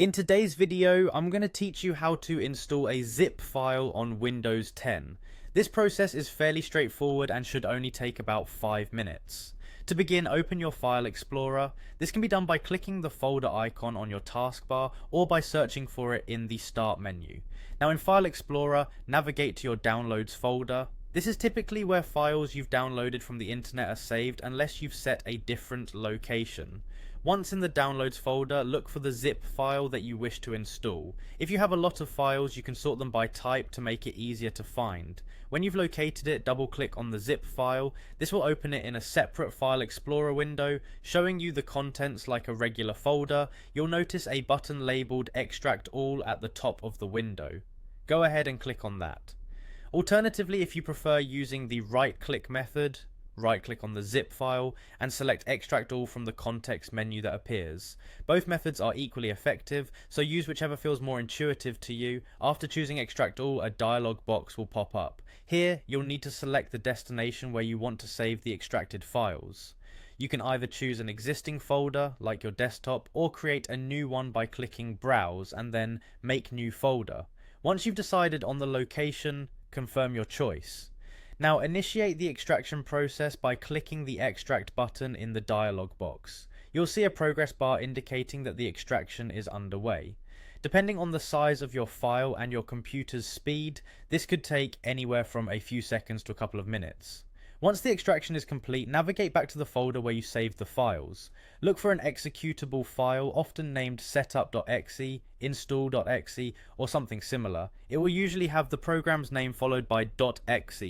In today's video, I'm going to teach you how to install a zip file on Windows 10. This process is fairly straightforward and should only take about 5 minutes. To begin, open your File Explorer. This can be done by clicking the folder icon on your taskbar or by searching for it in the Start menu. Now in File Explorer, navigate to your Downloads folder. This is typically where files you've downloaded from the internet are saved unless you've set a different location. Once in the Downloads folder, look for the zip file that you wish to install. If you have a lot of files, you can sort them by type to make it easier to find. When you've located it, double click on the zip file. This will open it in a separate File Explorer window, showing you the contents like a regular folder. You'll notice a button labelled Extract All at the top of the window. Go ahead and click on that. Alternatively, if you prefer using the right-click method, right-click on the zip file and select Extract All from the context menu that appears. Both methods are equally effective, so use whichever feels more intuitive to you. After choosing Extract All, a dialog box will pop up. Here, you'll need to select the destination where you want to save the extracted files. You can either choose an existing folder, like your desktop, or create a new one by clicking Browse and then Make New Folder. Once you've decided on the location, confirm your choice. Now initiate the extraction process by clicking the Extract button in the dialog box. You'll see a progress bar indicating that the extraction is underway. Depending on the size of your file and your computer's speed, this could take anywhere from a few seconds to a couple of minutes. Once the extraction is complete, navigate back to the folder where you saved the files. Look for an executable file, often named setup.exe, install.exe, or something similar. It will usually have the program's name followed by .exe.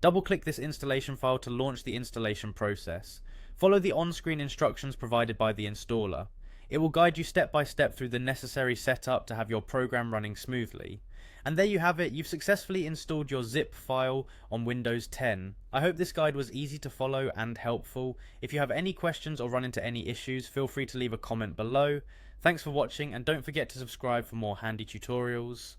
Double-click this installation file to launch the installation process. Follow the on-screen instructions provided by the installer. It will guide you step by step through the necessary setup to have your program running smoothly. And there you have it, you've successfully installed your zip file on Windows 10. I hope this guide was easy to follow and helpful. If you have any questions or run into any issues, feel free to leave a comment below. Thanks for watching and don't forget to subscribe for more handy tutorials.